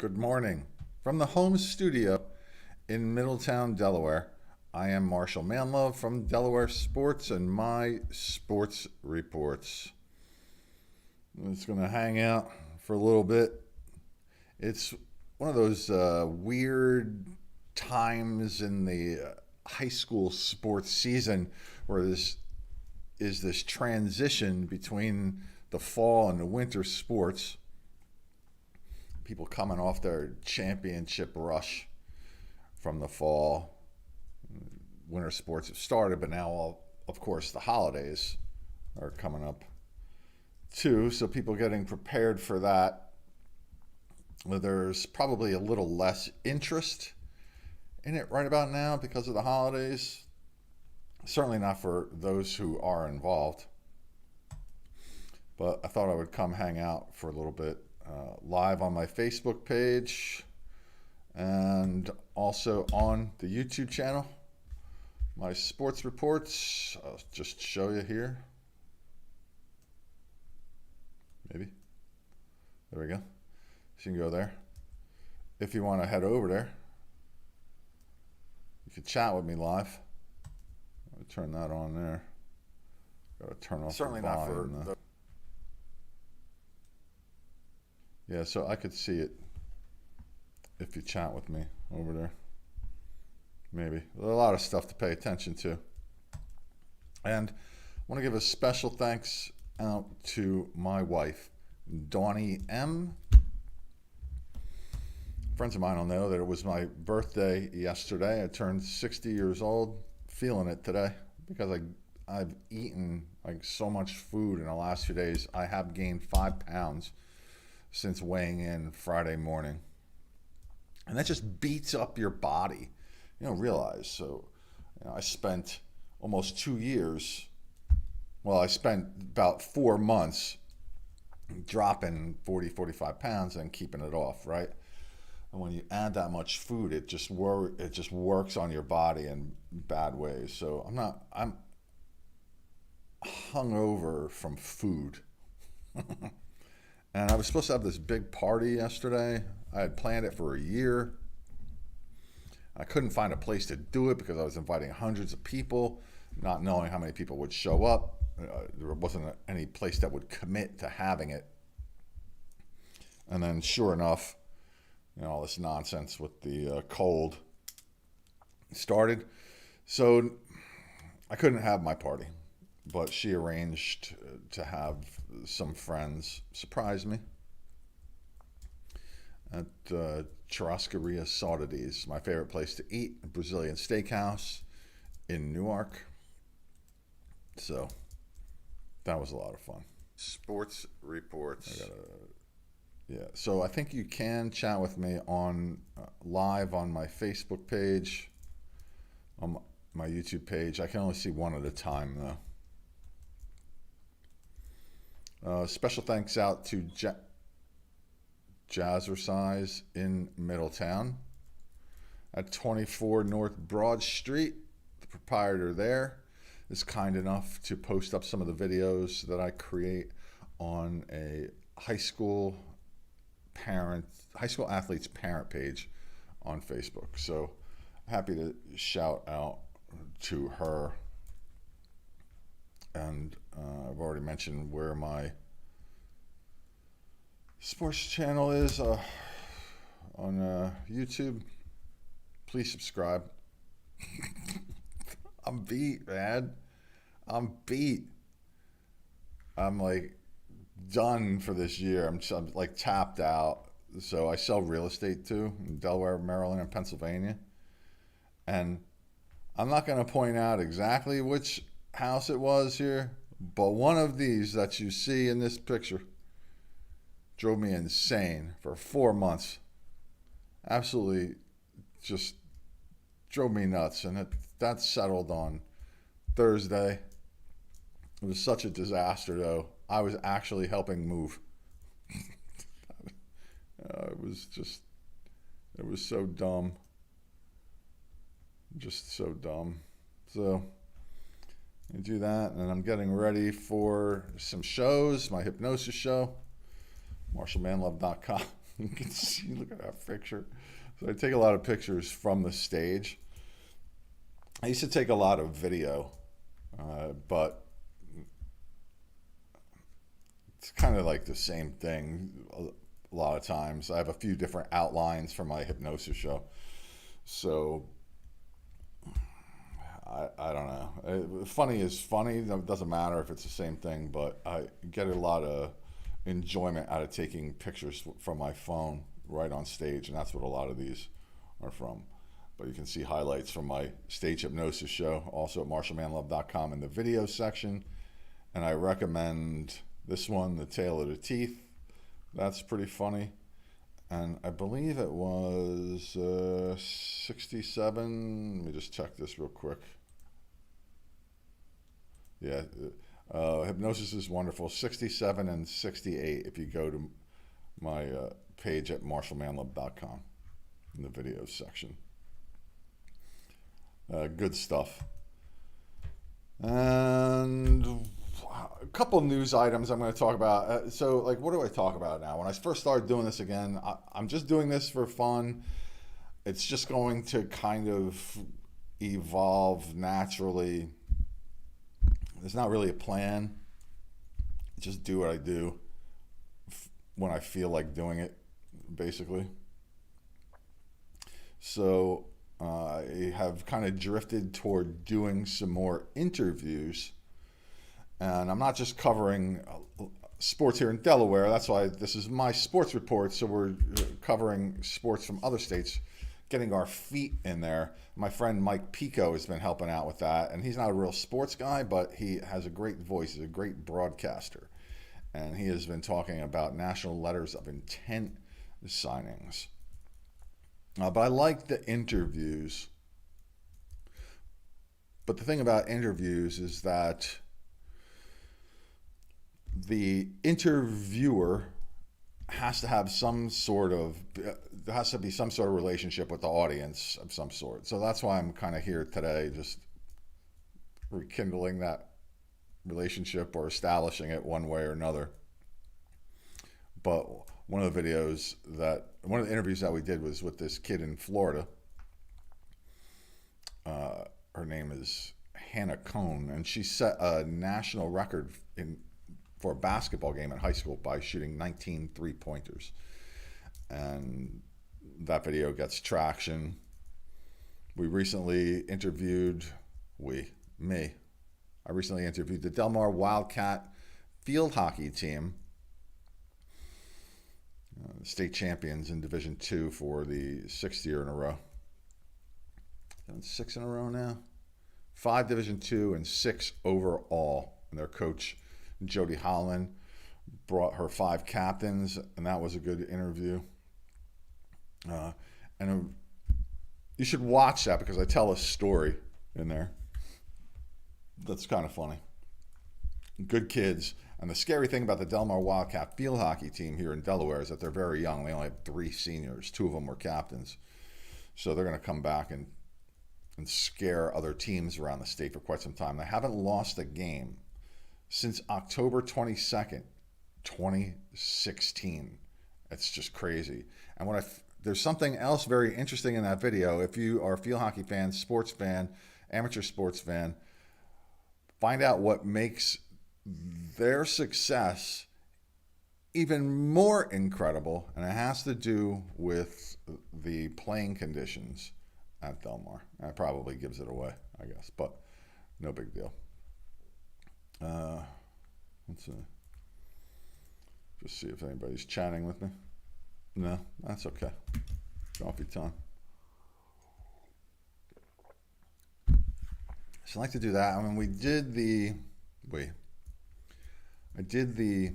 Good morning. From the home studio in Middletown, Delaware, I am Marshal Manlove from Delaware Sports and my sports reports. I'm just going to hang out for a little bit. It's one of those weird times in the high school sports season where this transition between the fall and the winter sports. People coming off their championship rush from the fall. Winter sports have started, but now, of course, the holidays are coming up too. So people getting prepared for that. There's probably a little less interest in it right about now because of the holidays. Certainly not for those who are involved. But I thought I would come hang out for a little bit. Live on my Facebook page and also on the YouTube channel. My sports reports, I'll just show you here. Maybe. There we go. So you can go there. If you want to head over there, you can chat with me live. I'll turn that on there. Got to turn off Certainly the not for volume, though. Yeah, so I could see it if you chat with me over there. Maybe. There's a lot of stuff to pay attention to. And I want to give a special thanks out to my wife, Donnie M. Friends of mine will know that it was my birthday yesterday. I turned 60 years old, feeling it today because I've eaten like so much food in the last few days. I have gained 5 pounds since weighing in Friday morning. And that just beats up your body. You don't realize. So, I spent almost 2 years. Well, I spent about 4 months dropping 40, 45 pounds and keeping it off, right? And when you add that much food, it just works on your body in bad ways. So I'm hungover from food. And I was supposed to have this big party yesterday. I had planned it for a year. I couldn't find a place to do it because I was inviting hundreds of people, not knowing how many people would show up. There wasn't any place that would commit to having it. And then sure enough, all this nonsense with the cold started. So I couldn't have my party. But she arranged to have some friends surprise me at Churrascaria Saudides, my favorite place to eat, a Brazilian steakhouse in Newark. So that was a lot of fun. Sports reports. So I think you can chat with me on live on my Facebook page, on my YouTube page. I can only see one at a time though. Special thanks out to Jazzercise in Middletown at 24 North Broad Street. The proprietor there is kind enough to post up some of the videos that I create on a high school athlete's parent page on Facebook. So happy to shout out to her. And I've already mentioned where my sports channel is on YouTube. Please subscribe. I'm beat, man. I'm beat. I'm like done for this year. I'm like tapped out. So I sell real estate too in Delaware, Maryland, and Pennsylvania. And I'm not going to point out exactly which house it was here, but one of these that you see in this picture drove me insane for 4 months. Absolutely just drove me nuts. And that settled on Thursday. It was such a disaster though. I was actually helping move. It was so dumb. Just so dumb. So I do that, and I'm getting ready for some shows. My hypnosis show, MarshallManlove.com. You can see, look at that picture. So I take a lot of pictures from the stage. I used to take a lot of video, but it's kind of like the same thing a lot of times. I have a few different outlines for my hypnosis show. So I don't know. Funny is funny. It doesn't matter if it's the same thing, but I get a lot of enjoyment out of taking pictures from my phone right on stage, and that's what a lot of these are from. But you can see highlights from my stage hypnosis show also at MarshalManlove.com in the video section. And I recommend this one, The Tale of the Teeth. That's pretty funny. And I believe it was 67. Let me just check this real quick. Yeah, Hypnosis is Wonderful, 67 and 68 if you go to my page at MarshalManlove.com in the videos section. Good stuff. And a couple news items I'm going to talk about. So, like, what do I talk about now? When I first started doing this again, I'm just doing this for fun. It's just going to kind of evolve naturally. There's not really a plan. Just do what I do when I feel like doing it, basically. So I have kind of drifted toward doing some more interviews. And I'm not just covering sports here in Delaware. That's why this is my sports report. So we're covering sports from other states, getting our feet in there. My friend Mike Pico has been helping out with that. And he's not a real sports guy, but he has a great voice. He's a great broadcaster. And he has been talking about national letters of intent signings. But I like the interviews. But the thing about interviews is that the interviewer has to have some sort of, there has to be some sort of relationship with the audience of some sort. So that's why I'm kind of here today, just rekindling that relationship or establishing it one way or another. But one of the interviews that we did was with this kid in Florida. Her name is Hannah Cohn, and she set a national record for a basketball game in high school by shooting 19 three-pointers. And that video gets traction. We recently interviewed, I recently interviewed the Delaware Wildcat field hockey team, state champions in Division II for the 6th year in a row. 6 in a row now. 5 Division II and 6 overall. And their coach, Jody Holland, brought her 5 captains, and that was a good interview. And you should watch that because I tell a story in there that's kind of funny. Good kids. And the scary thing about the Delaware Wildcat field hockey team here in Delaware is that they're very young. They only have 3 seniors. 2 of them were captains. So they're going to come back and scare other teams around the state for quite some time. They haven't lost a game since October 22nd, 2016. It's just crazy. And there's something else very interesting in that video. If you are a field hockey fan, sports fan, amateur sports fan, find out what makes their success even more incredible, and it has to do with the playing conditions at Delmar. That probably gives it away, I guess, but no big deal. Let's just see if anybody's chatting with me. No, that's okay. Coffee time. So I like to do that. I mean, I did the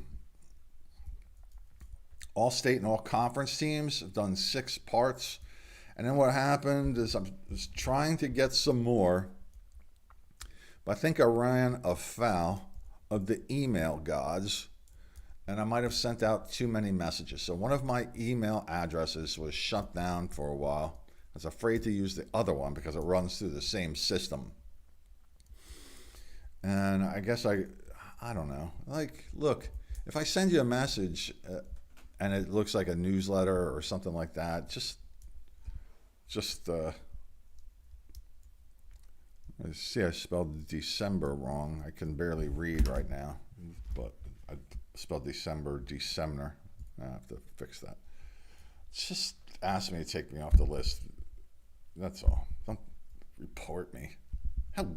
all-state and all-conference teams. I've done 6 parts. And then what happened is I was trying to get some more, but I think I ran afoul of the email gods, and I might have sent out too many messages. So one of my email addresses was shut down for a while. I was afraid to use the other one because it runs through the same system. And I guess I don't know. Like, look, if I send you a message and it looks like a newsletter or something like that. Just see, I spelled December wrong. I can barely read right now, but I spelled December, December. I have to fix that. Just ask me to take me off the list. That's all. Don't report me. How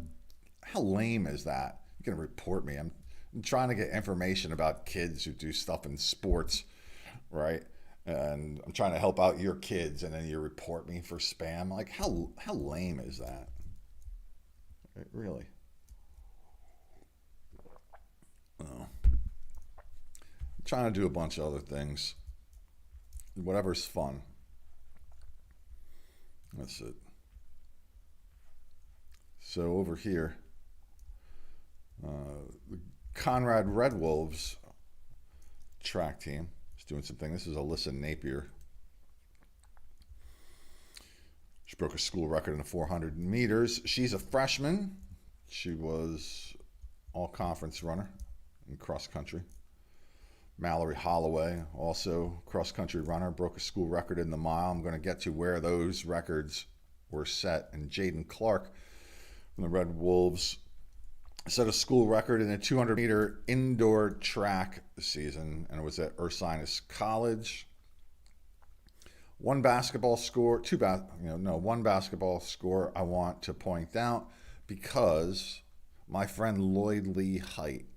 lame is that? You're gonna report me? I'm trying to get information about kids who do stuff in sports, right? And I'm trying to help out your kids, and then you report me for spam. Like, how lame is that? Really? Oh. I'm trying to do a bunch of other things. Whatever's fun. That's it. So over here, the Conrad Red Wolves track team is doing something. This is Alyssa Napier. She broke a school record in the 400 meters. She's a freshman. She was all-conference runner in cross country. Mallory Holloway, also cross-country runner, broke a school record in the mile. I'm going to get to where those records were set. And Jaden Clark from the Red Wolves set a school record in a 200-meter indoor track season, and it was at Ursinus College. One basketball score I want to point out, because my friend Lloyd Lee Height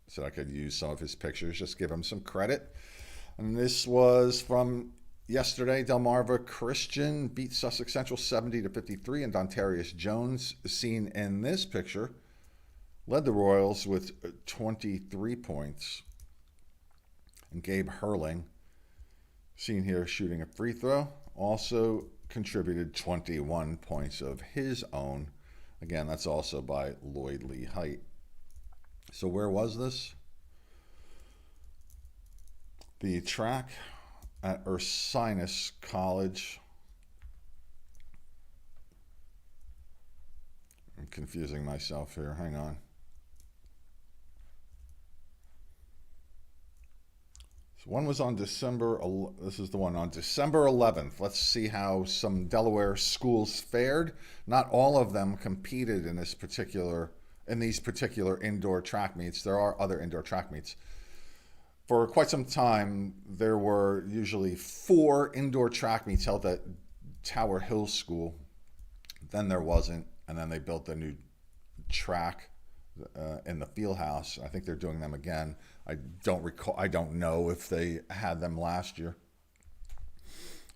said I could use some of his pictures, just give him some credit. And this was from yesterday. Delmarva Christian beat Sussex Central 70-53, and Dontarius Jones, seen in this picture, led the Royals with 23 points. And Gabe Hurling, seen here shooting a free throw, also contributed 21 points of his own. Again, that's also by Lloyd Lee Height. So where was this? The track at Ursinus College. I'm confusing myself here. Hang on. So one was on December. This is the one on December 11th. Let's see how some Delaware schools fared. Not all of them competed in these particular indoor track meets. There are other indoor track meets. For quite some time, there were usually 4 indoor track meets held at Tower Hill School. Then there wasn't, and then they built a new track in the field house. I think they're doing them again. I don't know if they had them last year.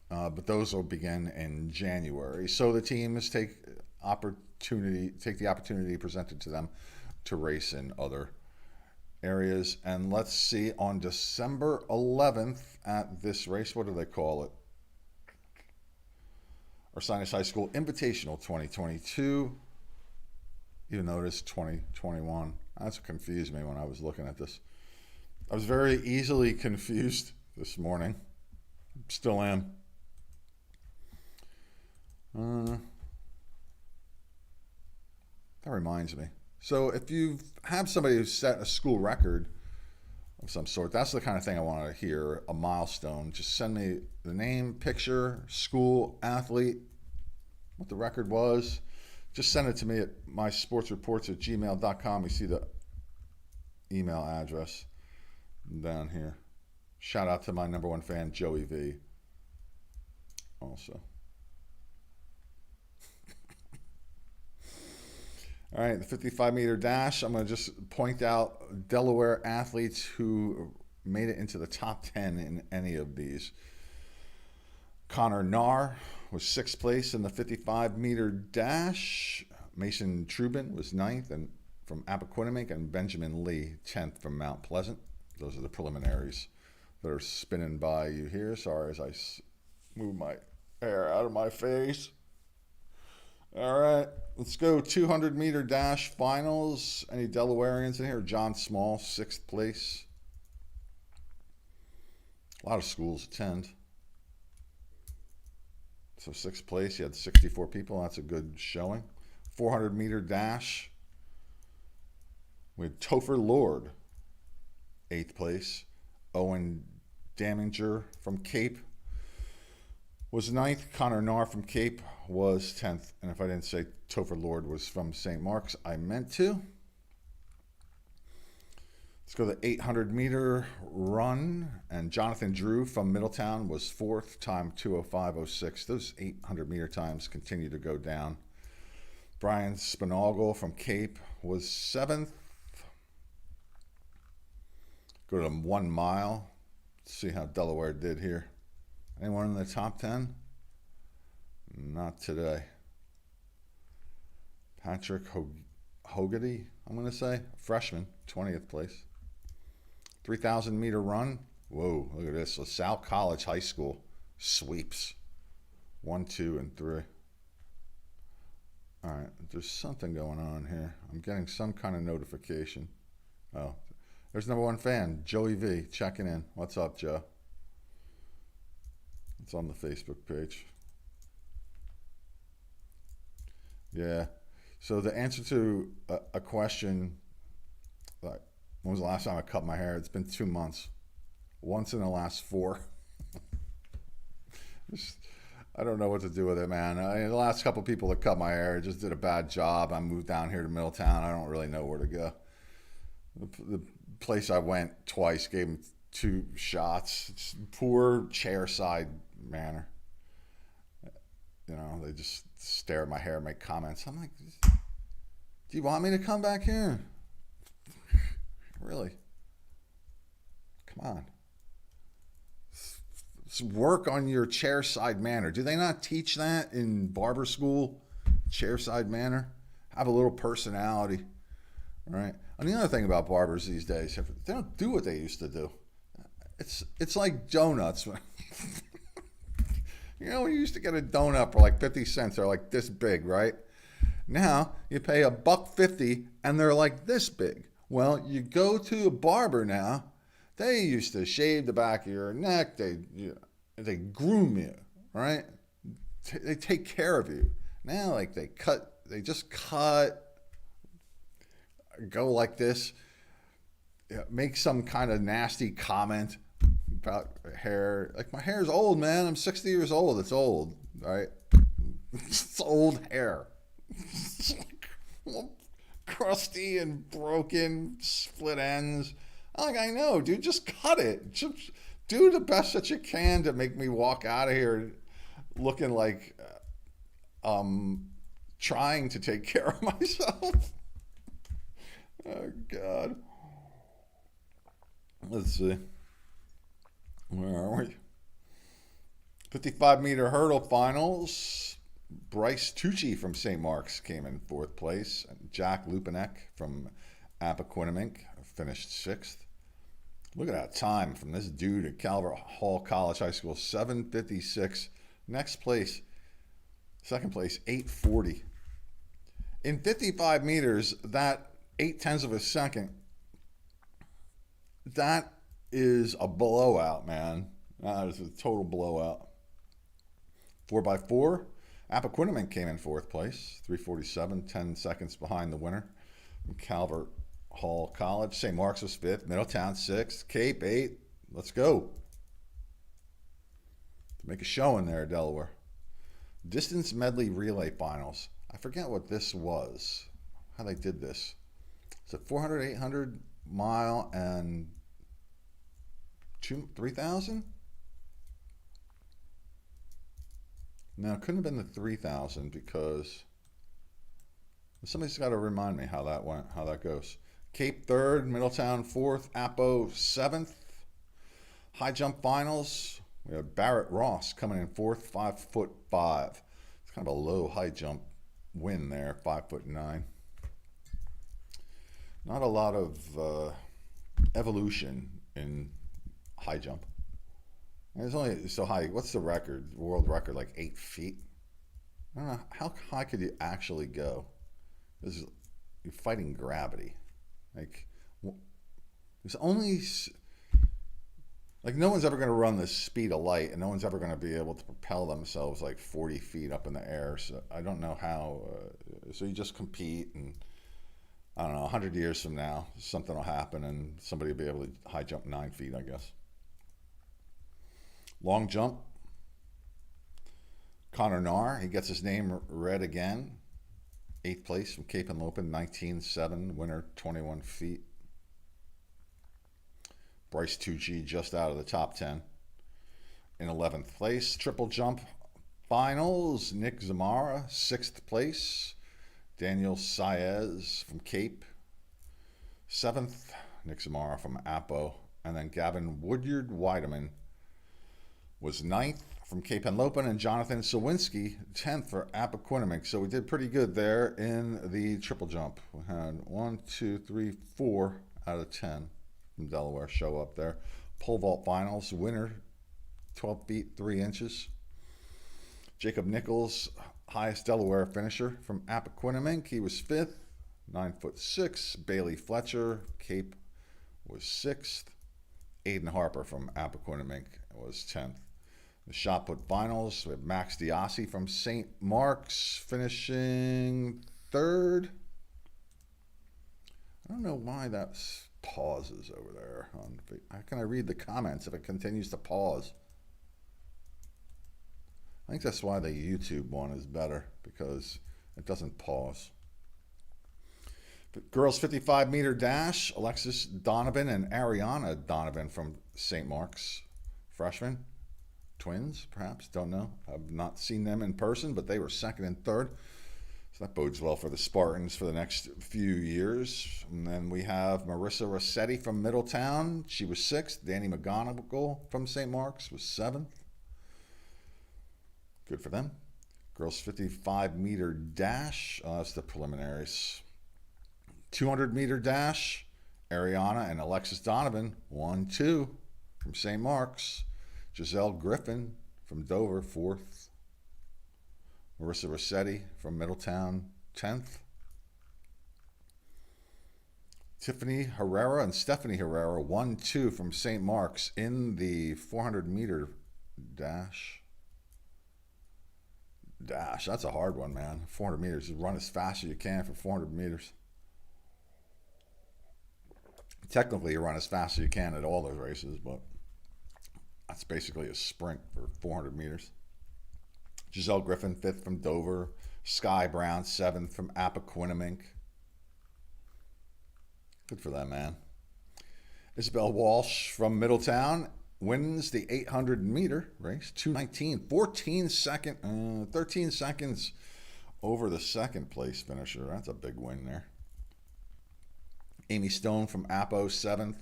But those will begin in January. So the teams take the opportunity presented to them to race in other areas. And let's see, on December 11th at this race, what do they call it? Ursinus High School Invitational 2022. You notice 2021. That's what confused me when I was looking at this. I was very easily confused this morning. Still am. That reminds me. So if you have somebody who's set a school record of some sort, that's the kind of thing I want to hear, a milestone. Just send me the name, picture, school, athlete, what the record was. Just send it to me at mysportsreports@gmail.com. You see the email address down here. Shout out to my number one fan, Joey V. Also. All right, the 55-meter dash. I'm going to just point out Delaware athletes who made it into the top 10 in any of these. Connor Narr was 6th place in the 55-meter dash. Mason Trubin was 9th and from Appoquinimink, and Benjamin Lee 10th from Mount Pleasant. Those are the preliminaries that are spinning by you here. Sorry as I move my hair out of my face. All right, let's go 200-meter dash finals. Any Delawareans in here? John Small, 6th place. A lot of schools attend. So 6th place, you had 64 people. That's a good showing. 400-meter dash. We had Topher Lord, 8th place. Owen Daminger from Cape was ninth. Connor Narr from Cape was 10th. And if I didn't say Topher Lord was from St. Mark's, I meant to. Let's go to the 800-meter run. And Jonathan Drew from Middletown was 4th, time 2:05:06. Those 800-meter times continue to go down. Brian Spinagle from Cape was 7th. Go to 1 mile. Let's see how Delaware did here. Anyone in the top 10? Not today. Patrick Hogarty, I'm going to say, freshman, 20th place. 3,000-meter run. Whoa, look at this. LaSalle College High School sweeps 1, 2, and 3. All right, there's something going on here. I'm getting some kind of notification. Oh, there's number one fan, Joey V, checking in. What's up, Joe? It's on the Facebook page. Yeah. So the answer to a question, like, when was the last time I cut my hair? It's been 2 months. Once in the last 4. I don't know what to do with it, man. The last couple people that cut my hair just did a bad job. I moved down here to Middletown. I don't really know where to go. The place I went twice gave them 2 shots. It's poor chair side manner. You know, they just stare at my hair and make comments. I'm like, do you want me to come back here? Really? Come on. Work on your chair side manner. Do they not teach that in barber school? Chair side manner? Have a little personality. All right. And the other thing about barbers these days, they don't do what they used to do. It's like donuts. You know, when you used to get a donut for like 50 cents, they're like this big, right? Now you pay $1.50 and they're like this big. Well, you go to a barber now. They used to shave the back of your neck. They groom you, right? They take care of you. Now, like they just cut, go like this, make some kind of nasty comment about hair. Like, my hair's old, man. I'm 60 years old. It's old, right? It's old hair. It's like crusty and broken, split ends. Like, I know, dude, just cut it. Just do the best that you can to make me walk out of here looking like trying to take care of myself. Oh, God. Let's see. Where are we? 55-meter hurdle finals. Bryce Tucci from St. Mark's came in 4th place. Jack Lupinek from Appoquinimink finished 6th. Look at that time from this dude at Calvert Hall College High School, 7:56. Next place, second place, 8:40. In 55 meters, that 0.8 of a second, that is a blowout, man. That is a total blowout. 4x4, Appoquinimink came in 4th place, 3:47, 10 seconds behind the winner from Calvert Hall College. St. Mark's was 5th, Middletown 6th, Cape 8th. Let's go. To make a show in there, Delaware. Distance medley relay finals. I forget what this was, how they did this. Is it 400, 800 mile and 3,000? No, it couldn't have been the 3,000 because somebody's got to remind me how that went, how that goes. Cape 3rd, Middletown 4th, Appo 7th. High jump finals. We have Barrett Ross coming in 4th, 5'5". It's kind of a low high jump win there, 5'9". Not a lot of evolution in high jump. And it's only so high. What's the record? World record, like 8 feet. I don't know how high could you actually go. You're fighting gravity. Like, there's only, like, no one's ever going to run the speed of light, and no one's ever going to be able to propel themselves like 40 feet up in the air. So I don't know how. So you just compete, and I don't know. 100 years from now, something will happen, and somebody will be able to high jump 9 feet, I guess. Long jump. Connor Nahr, he gets his name read again. 8th place from Cape Henlopen, 19.7, winner 21 feet. Bryce 2G just out of the top 10. In 11th place, triple jump finals, Nick Zamara, 6th place. Daniel Saez from Cape, 7th. Nick Zamara from Apo. And then Gavin Woodyard-Weideman was 9th from Cape Henlopen, and Jonathan Sawinski, 10th for Appoquinimink. So we did pretty good there in the triple jump. We had 1, 2, 3, 4 out of 10 from Delaware show up there. Pole vault finals, winner, 12 feet, 3 inches. Jacob Nichols, highest Delaware finisher from Appoquinimink. He was 5th, 9'6". Bailey Fletcher, Cape, was 6th. Aiden Harper from Appoquinimink was 10th. The shot put finals, we have Max Diassi from St. Mark's finishing 3rd. I don't know why that pauses over there. How can I read the comments if it continues to pause? I think that's why the YouTube one is better, because it doesn't pause. The girls 55-meter dash, Alexis Donovan and Ariana Donovan from St. Mark's, freshmen. Twins, perhaps, don't know. I've not seen them in person, but they were 2nd and 3rd. So that bodes well for the Spartans for the next few years. And then we have Marissa Rossetti from Middletown. She was 6th. Danny McGonigal from St. Mark's was 7th. Good for them. Girls 55-meter dash. That's the preliminaries. 200-meter dash. Ariana and Alexis Donovan, 1, 2 from St. Mark's. Giselle Griffin from Dover, 4th. Marissa Rossetti from Middletown, 10th. Tiffany Herrera and Stephanie Herrera, 1, 2 from St. Mark's in the 400-meter dash. That's a hard one, man. 400 meters. You run as fast as you can for 400 meters. Technically, you run as fast as you can at all those races, but that's basically a sprint for 400 meters. Giselle Griffin, 5th from Dover. Sky Brown, 7th from Appoquinimink. Good for them, man. Isabel Walsh from Middletown wins the 800-meter race. 2:19, 13 seconds over the 2nd place finisher. That's a big win there. Amy Stone from Appo, 7th.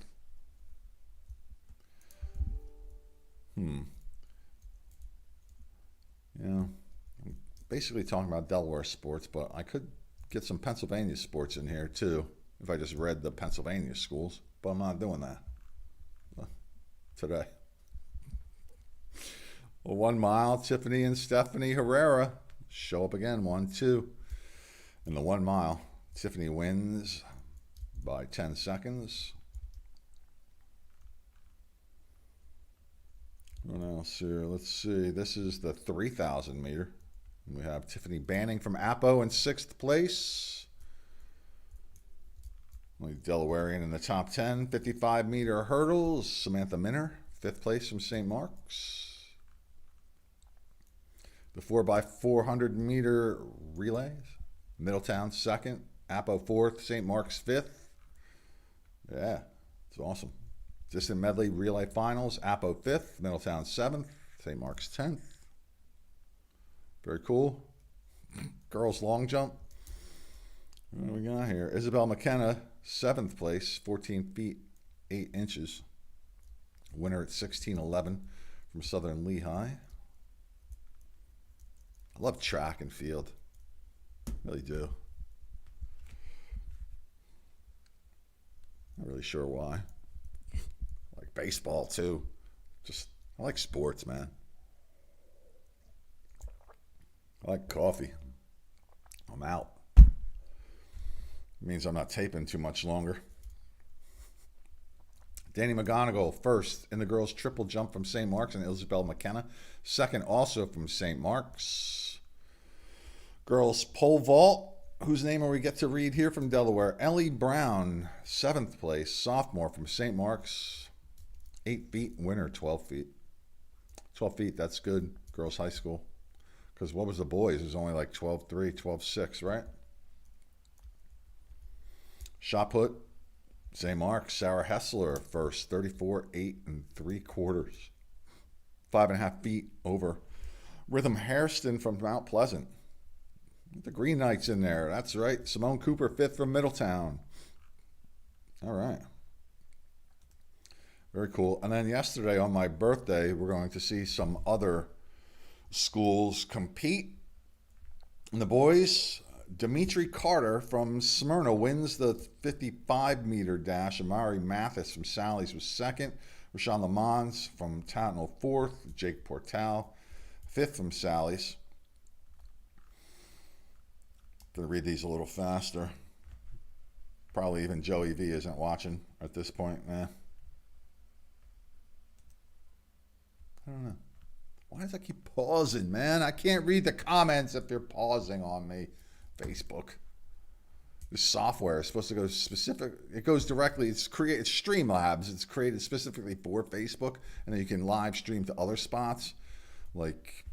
Yeah, I'm basically talking about Delaware sports, but I could get some Pennsylvania sports in here too if I just read the Pennsylvania schools, but I'm not doing that today. Well, 1 mile, Tiffany and Stephanie Herrera show up again, 1, 2. In the 1 mile, Tiffany wins by 10 seconds. What else here? Let's see. This is the 3,000 meter. We have Tiffany Banning from Appo in 6th place. Only Delawarean in the top 10. 55-meter hurdles, Samantha Minner, 5th place from St. Mark's. The 4x400-meter relays, Middletown 2nd, Appo 4th, St. Mark's 5th. Yeah, it's awesome. Distant medley relay finals, Appo 5th, Middletown 7th, St. Mark's 10th. Very cool. Girls long jump. What do we got here? Isabel McKenna, 7th place, 14 feet, 8 inches. Winner at 16:11 from Southern Lehigh. I love track and field. Really do. Not really sure why. I like baseball too. I like sports, man. I like coffee. I'm out. It means I'm not taping too much longer. Danny McGonigal, 1st in the girls' triple jump from St. Mark's, and Isabel McKenna, 2nd also from St. Mark's. Girls' pole vault, whose name we get to read here from Delaware. Ellie Brown, 7th place, sophomore from St. Mark's, 8 feet, winner 12 feet. 12 feet, that's good. Girls high school. Because what was the boys? It was only like 12.3, 12.6, right? Shot put, same mark. Sarah Hessler first, 34, 8 3/4. 5.5 feet over. Rhythm Hairston from Mount Pleasant. The Green Knights in there. That's right. Simone Cooper, 5th from Middletown. All right. Very cool. And then yesterday on my birthday, we're going to see some other schools compete. And the boys, Dimitri Carter from Smyrna wins the 55-meter dash. Amari Mathis from Sally's was second. Rashawn Lamons from Tattnall fourth. Jake Portal, 5th from Sally's. Gonna read these a little faster. Probably even Joey V isn't watching at this point. I don't know. Why does I keep pausing, man? I can't read the comments if they're pausing on me. Facebook. This software is supposed to go specific. It goes directly. It's Streamlabs. It's created specifically for Facebook, and then you can live stream to other spots like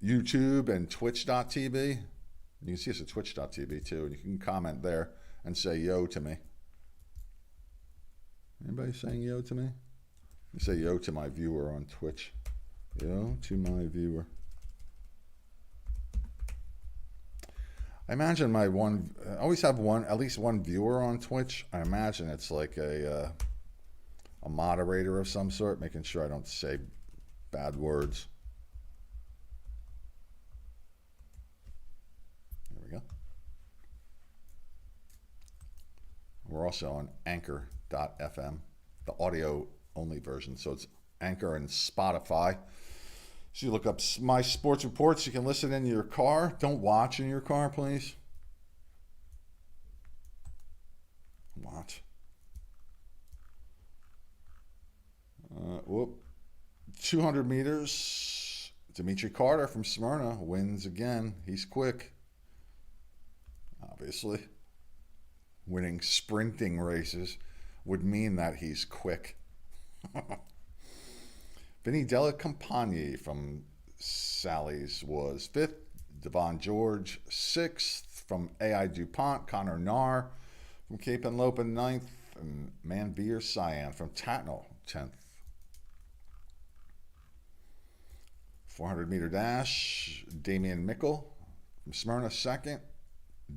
YouTube and Twitch.tv. You can see us at Twitch.tv too, and you can comment there and say yo to me. Anybody saying yo to me? You say yo to my viewer on Twitch. Yo to my viewer. I imagine I always have at least one viewer on Twitch. I imagine it's like a moderator of some sort, making sure I don't say bad words. There we go. We're also on Anchor.fm, the audio only version. So it's Anchor and Spotify. So you look up my sports reports. You can listen in your car. Don't watch in your car, please. Watch. 200 meters. Dimitri Carter from Smyrna wins again. He's quick. Obviously. Winning sprinting races would mean that he's quick. Vinny Della Campagni from Sally's was 5th. Devon George, 6th. From AI DuPont, Connor Narr from Cape and Lopin, 9th. And Manveer Cyan from Tattnall, 10th. 400-meter dash, Damian Mickle from Smyrna, 2nd.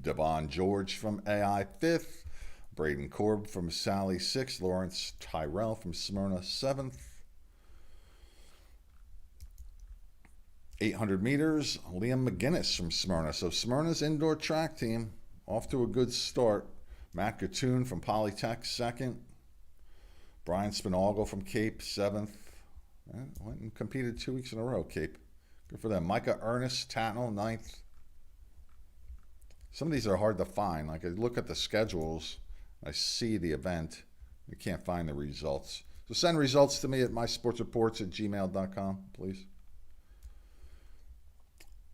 Devon George from AI, 5th. Braden Korb from Sally, 6th. Lawrence Tyrell from Smyrna, 7th. 800 meters, Liam McGinnis from Smyrna. So Smyrna's indoor track team off to a good start. Matt Gattoon from Polytech, 2nd. Brian Spinagle from Cape, 7th. Went and competed 2 weeks in a row, Cape. Good for them. Micah Ernest, Tattnall, 9th. Some of these are hard to find. Like I look at the schedules, I see the event. I can't find the results. So send results to me at mysportsreports@gmail.com, please.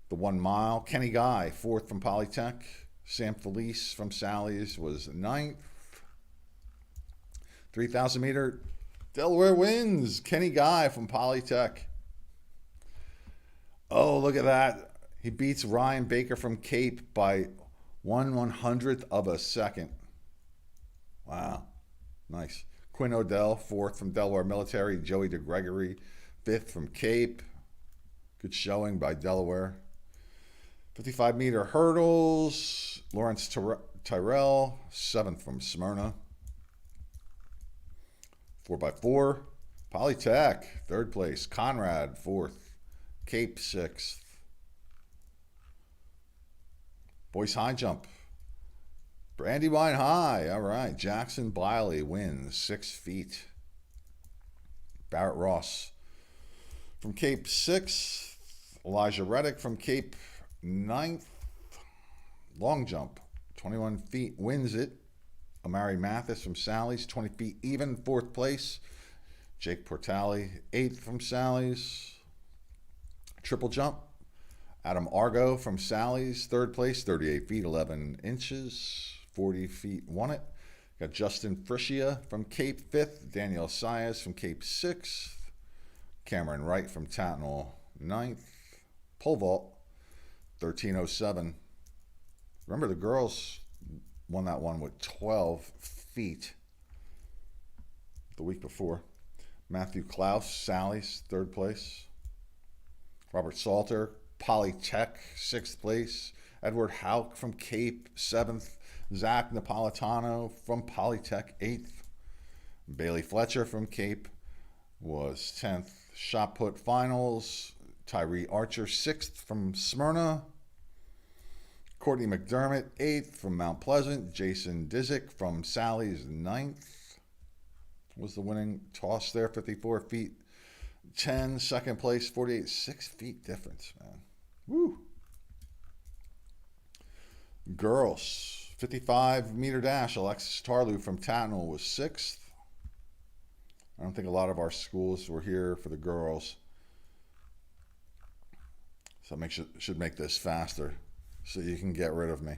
The 1 mile, Kenny Guy, 4th from Polytech. Sam Felice from Sally's was 9th. 3,000 meter, Delaware wins. Kenny Guy from Polytech. Oh, look at that. He beats Ryan Baker from Cape by 1/100th of a second. Wow. Nice. Quinn Odell, 4th from Delaware Military. Joey DeGregory, 5th from Cape. Good showing by Delaware. 55-meter hurdles, Lawrence Tyrell, 7th from Smyrna. 4x4, Polytech, 3rd place. Conrad, 4th. Cape, 6th. Boys high jump, Brandywine High, all right. Jackson Biley wins, 6 feet. Barrett Ross from Cape, 6th. Elijah Reddick from Cape, 9th. Long jump, 21 feet, wins it. Amari Mathis from Sally's, 20 feet even, 4th place. Jake Portali, 8th from Sally's. Triple jump, Adam Argo from Sally's, 3rd place, 38 feet, 11 inches, 40 feet, won it. Got Justin Frischia from Cape, 5th. Daniel Sias from Cape, 6th. Cameron Wright from Tattnall, 9th. Pole vault, 13:07. Remember, the girls won that one with 12 feet the week before. Matthew Klaus, Sally's 3rd place. Robert Salter, Polytech, 6th place. Edward Hauk from Cape, 7th. Zach Napolitano from Polytech, 8th. Bailey Fletcher from Cape was 10th. Shot put finals, Tyree Archer, 6th from Smyrna. Courtney McDermott, 8th from Mount Pleasant. Jason Disick from Sally's, 9th. Was the winning toss there, 54 feet 10. Second place, 48, 6 feet difference, man. Woo. Girls, 55-meter dash. Alexis Tarlew from Tattnall was 6th. I don't think a lot of our schools were here for the girls. So I should make this faster so you can get rid of me.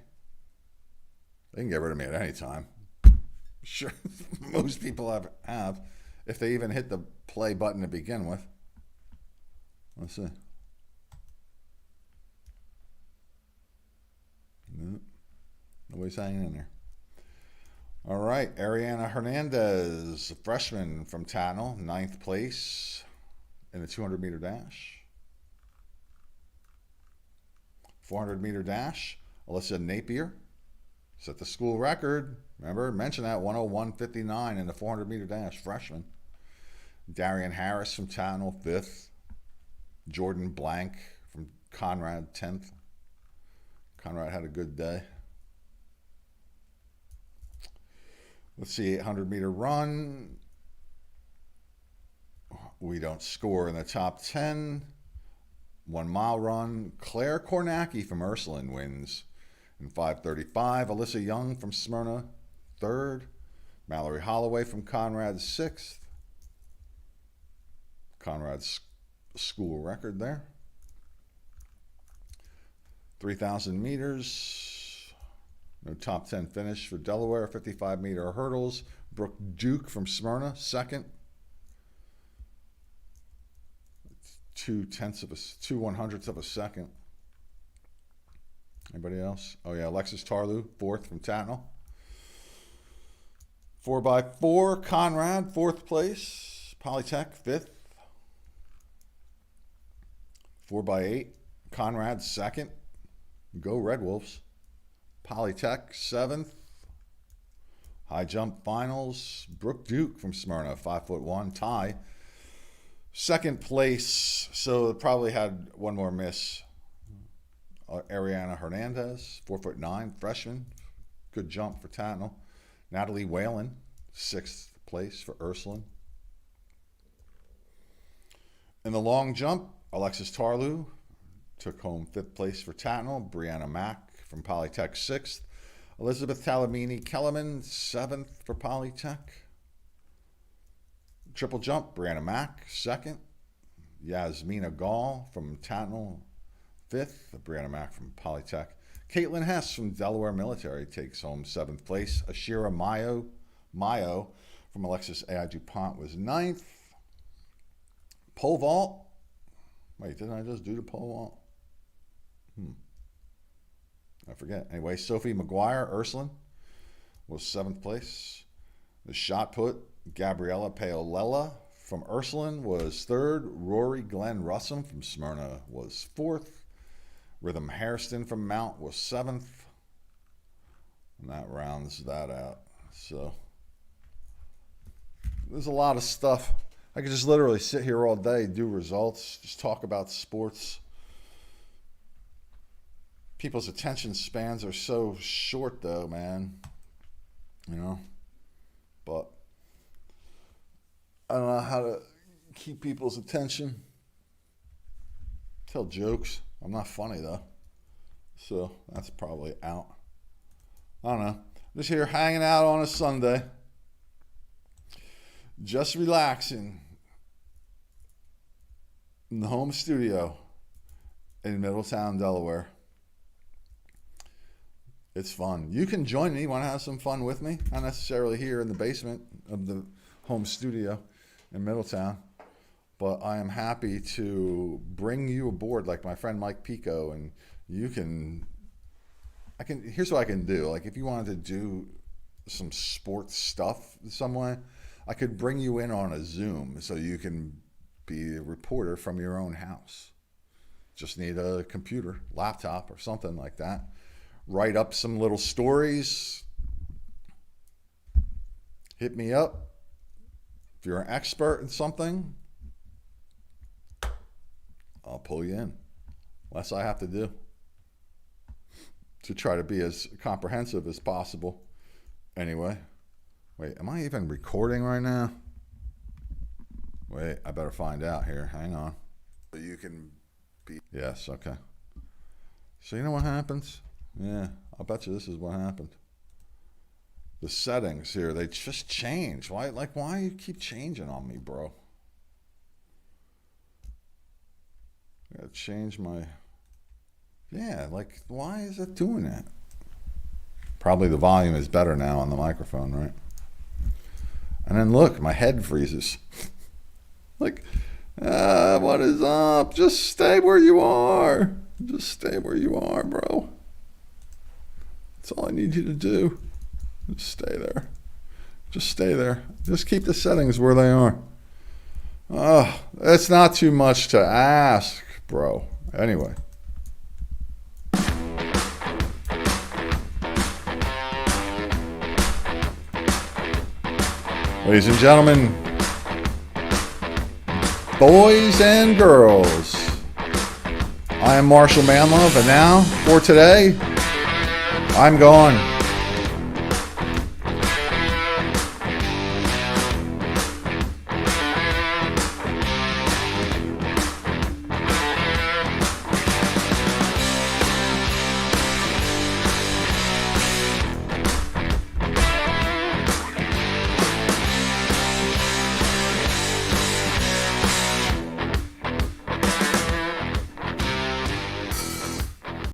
They can get rid of me at any time. Sure, most people have, if they even hit the play button to begin with. Let's see. Nope. Nobody's hanging in there. All right, Ariana Hernandez, a freshman from Tattnall, 9th place in the 200-meter dash. 400-meter dash, Alyssa Napier set the school record. Remember, mention that, 101.59 in the 400-meter dash, freshman. Darian Harris from Tattnall, 5th. Jordan Blank from Conrad, 10th. Conrad had a good day. Let's see, 800-meter run. We don't score in the top 10. 1 mile run. Claire Kornacki from Ursuline wins in 5:35. Alyssa Young from Smyrna, 3rd. Mallory Holloway from Conrad, 6th. Conrad's school record there. 3,000 meters. No top 10 finish for Delaware. 55-meter hurdles. Brooke Duke from Smyrna, 2nd. 2/100ths of a second. Anybody else? Oh yeah, Alexis Tarlew, 4th from Tattnall. 4x4, Conrad, 4th place. Polytech, 5th. 4x8, Conrad, 2nd. Go Red Wolves. Polytech, 7th. High jump finals, Brooke Duke from Smyrna, 5'1", tie. 2nd place, so it probably had one more miss. Ariana Hernandez, 4'9", freshman. Good jump for Tattnall. Natalie Whalen, 6th place for Ursuline. In the long jump, Alexis Tarlew took home 5th place for Tattnall. Brianna Mack from Polytech, 6th. Elizabeth Talamini Kellerman, 7th for Polytech. Triple jump, Brianna Mack, 2nd. Yasmina Gall from Tattnall, 5th. Brianna Mack from Polytech. Caitlin Hess from Delaware Military takes home 7th place. Ashira Mayo from Alexis A.I. DuPont was 9th. Pole vault. Wait, didn't I just do the pole vault? I forget. Anyway, Sophie McGuire, Ursuline, was 7th place. The shot put, Gabriella Paolella from Ursuline was 3rd. Rory Glenn Russum from Smyrna was 4th. Rhythm Hairston from Mount was 7th. And that rounds that out. So there's a lot of stuff. I could just literally sit here all day, do results, just talk about sports. People's attention spans are so short, though, man. You know? But I don't know how to keep people's attention. Tell jokes. I'm not funny, though. So that's probably out. I don't know. Just here hanging out on a Sunday. Just relaxing in the home studio in Middletown, Delaware. It's fun. You can join me. Want to have some fun with me? Not necessarily here in the basement of the home studio in Middletown, but I am happy to bring you aboard, like my friend Mike Pico, and here's what I can do. Like, if you wanted to do some sports stuff some way, I could bring you in on a Zoom so you can be a reporter from your own house. Just need a computer, laptop, or something like that. Write up some little stories. Hit me up. If you're an expert in something, I'll pull you in. Less I have to do to try to be as comprehensive as possible. Anyway, wait, am I even recording right now? Wait, I better find out here. Hang on. You can be... Yes, okay. So you know what happens? Yeah, I'll bet you this is what happened. The settings here, they just change. Why you keep changing on me, bro? I gotta change my... Yeah, like, why is it doing that? Probably the volume is better now on the microphone, right? And then look, my head freezes. Like, what is up? Just stay where you are. Just stay where you are, bro. That's all I need you to do. Just stay there. Just stay there. Just keep the settings where they are. Oh, that's not too much to ask, bro. Anyway. Ladies and gentlemen, boys and girls, I am Marshal Manlove, and now, for today, I'm gone.